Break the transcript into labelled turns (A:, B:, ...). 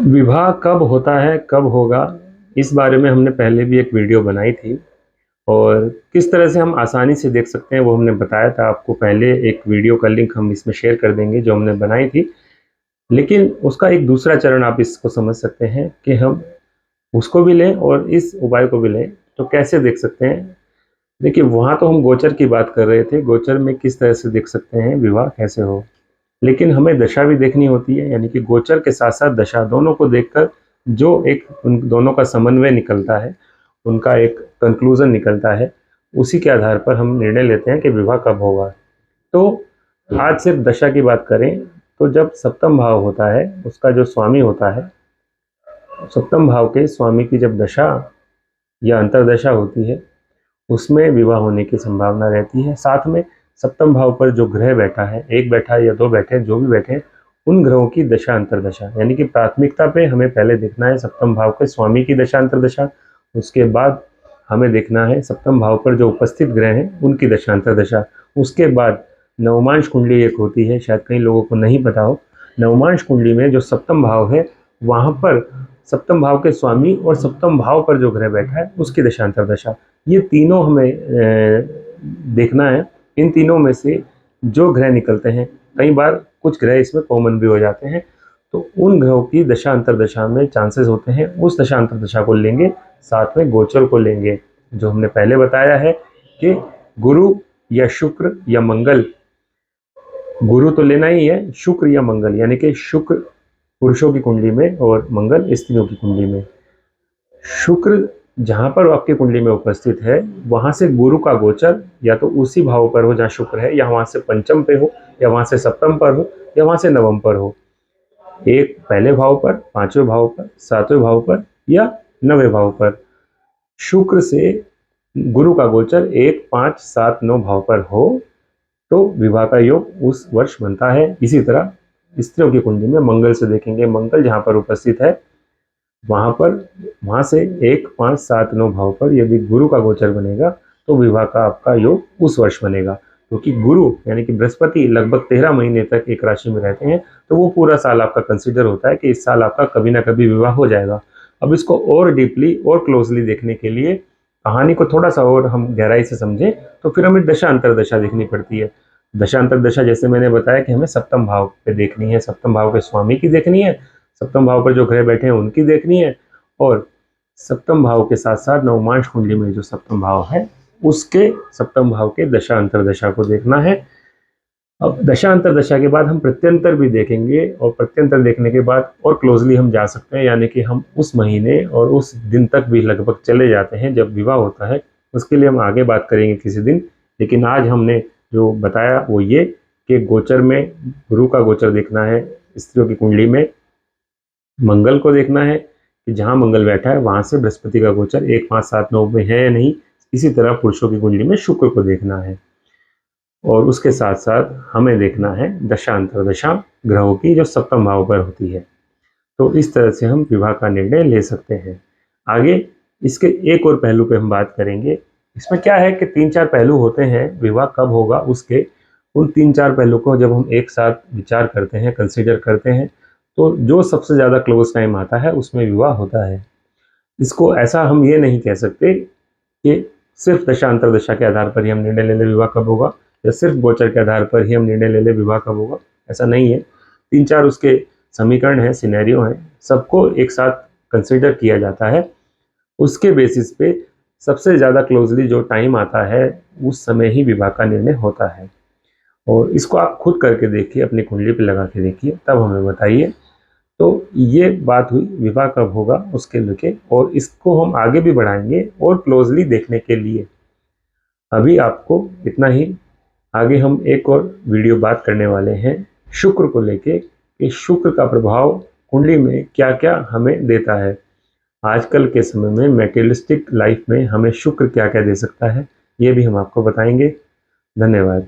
A: विवाह कब होता है, कब होगा, इस बारे में हमने पहले भी एक वीडियो बनाई थी और किस तरह से हम आसानी से देख सकते हैं वो हमने बताया था आपको पहले। एक वीडियो का लिंक हम इसमें शेयर कर देंगे जो हमने बनाई थी। लेकिन उसका एक दूसरा चरण आप इसको समझ सकते हैं कि हम उसको भी लें और इस उपाय को भी लें, तो कैसे देख सकते हैं। देखिए, वहाँ तो हम गोचर की बात कर रहे थे, गोचर में किस तरह से देख सकते हैं विवाह कैसे हो। लेकिन हमें दशा भी देखनी होती है, यानी कि गोचर के साथ साथ दशा, दोनों को देखकर जो एक उन दोनों का समन्वय निकलता है, उनका एक कंक्लूजन निकलता है, उसी के आधार पर हम निर्णय लेते हैं कि विवाह कब होगा। तो आज सिर्फ दशा की बात करें तो जब सप्तम भाव होता है, उसका जो स्वामी होता है, सप्तम भाव के स्वामी की जब दशा या अंतरदशा होती है, उसमें विवाह होने की संभावना रहती है। साथ में सप्तम भाव पर जो ग्रह बैठा है, एक बैठा है या दो बैठे हैं, जो भी बैठे हैं, उन ग्रहों की दशा अंतरदशा, यानी कि प्राथमिकता पे हमें पहले देखना है सप्तम भाव के स्वामी की दशा अंतरदशा। उसके बाद हमें देखना है सप्तम भाव पर जो उपस्थित ग्रह हैं उनकी दशा अंतरदशा। उसके बाद नवमांश कुंडली एक होती है, शायद कई लोगों को नहीं पता हो। नवमांश कुंडली में जो सप्तम भाव है, वहाँ पर सप्तम भाव के स्वामी और सप्तम भाव पर जो ग्रह बैठा है उसकी दशा अंतरदशा, ये तीनों हमें देखना है। इन तीनों में से जो ग्रह निकलते हैं, कई बार कुछ ग्रह इसमें कॉमन भी हो जाते हैं, तो उन ग्रहों की दशा अंतरदशा में चांसेस होते हैं, उस दशा अंतरदशा को लेंगे, साथ में गोचर को लेंगे। जो हमने पहले बताया है कि गुरु या शुक्र या मंगल, गुरु तो लेना ही है, शुक्र या मंगल, यानी कि शुक्र पुरुषों की कुंडली में और मंगल स्त्रियों की कुंडली में। शुक्र जहाँ पर आपकी कुंडली में उपस्थित है, वहाँ से गुरु का गोचर या तो उसी भाव पर हो जहाँ शुक्र है, या वहाँ से पंचम पे हो, या वहाँ से सप्तम पर हो, या वहाँ से नवम पर हो। एक पहले भाव पर, पांचवें भाव पर, सातवें भाव पर या नवें भाव पर शुक्र से गुरु का गोचर 1, 5, 7, 9 भाव पर हो तो विवाह का योग उस वर्ष बनता है। इसी तरह स्त्रियों की कुंडली में मंगल से देखेंगे, मंगल जहाँ पर उपस्थित है वहाँ पर, वहाँ से 1, 5, 7, 9 भाव पर यदि गुरु का गोचर बनेगा तो विवाह का आपका योग उस वर्ष बनेगा। क्योंकि गुरु यानी कि बृहस्पति लगभग 13 महीने तक एक राशि में रहते हैं, तो वो पूरा साल आपका कंसिडर होता है कि इस साल आपका कभी ना कभी विवाह हो जाएगा। अब इसको और डीपली और क्लोजली देखने के लिए, कहानी को थोड़ा सा और हम गहराई से समझें, तो फिर हमें दशा अंतरदशा देखनी पड़ती है। दशा अंतरदशा जैसे मैंने बताया कि हमें सप्तम भाव पे देखनी है, सप्तम भाव के स्वामी की देखनी है, सप्तम भाव पर जो ग्रह बैठे हैं उनकी देखनी है, और सप्तम भाव के साथ साथ नवमांश कुंडली में जो सप्तम भाव है उसके सप्तम भाव के दशा अंतरदशा को देखना है। अब दशा अंतरदशा के बाद हम प्रत्यंतर भी देखेंगे, और प्रत्यंतर देखने के बाद और क्लोजली हम जा सकते हैं, यानी कि हम उस महीने और उस दिन तक भी लगभग चले जाते हैं जब विवाह होता है। उसके लिए हम आगे बात करेंगे किसी दिन। लेकिन आज हमने जो बताया वो ये कि गोचर में गुरु का गोचर देखना है, स्त्रियों की कुंडली में मंगल को देखना है कि जहाँ मंगल बैठा है वहाँ से बृहस्पति का गोचर 1, 5, 7, 9 में है या नहीं। इसी तरह पुरुषों की कुंडली में शुक्र को देखना है, और उसके साथ साथ हमें देखना है दशा अंतरदशा ग्रहों की जो सप्तम भाव पर होती है। तो इस तरह से हम विवाह का निर्णय ले सकते हैं। आगे इसके एक और पहलू पे हम बात करेंगे। इसमें क्या है कि 3-4 पहलू होते हैं विवाह कब होगा उसके। उन 3-4 पहलू को जब हम एक साथ विचार करते हैं, कंसिडर करते हैं, तो जो सबसे ज़्यादा क्लोज टाइम आता है उसमें विवाह होता है। इसको ऐसा हम ये नहीं कह सकते कि सिर्फ दशा अंतरदशा के आधार पर ही हम निर्णय ले ले विवाह कब होगा, या सिर्फ गोचर के आधार पर ही हम निर्णय ले ले विवाह कब होगा, ऐसा नहीं है। 3-4 उसके समीकरण हैं, सिनेरियो हैं, सबको एक साथ कंसिडर किया जाता है। उसके बेसिस पे सबसे ज़्यादा क्लोजली जो टाइम आता है उस समय ही विवाह का निर्णय होता है। और इसको आप खुद करके देखिए, अपनी कुंडली पे लगा के देखिए, तब हमें बताइए। तो ये बात हुई विवाह कब होगा उसके लेके, और इसको हम आगे भी बढ़ाएंगे और क्लोजली देखने के लिए। अभी आपको इतना ही। आगे हम एक और वीडियो बात करने वाले हैं शुक्र को लेके कि शुक्र का प्रभाव कुंडली में क्या क्या हमें देता है। आजकल के समय में मटेरियलिस्टिक लाइफ में हमें शुक्र क्या क्या दे सकता है, ये भी हम आपको बताएंगे। धन्यवाद।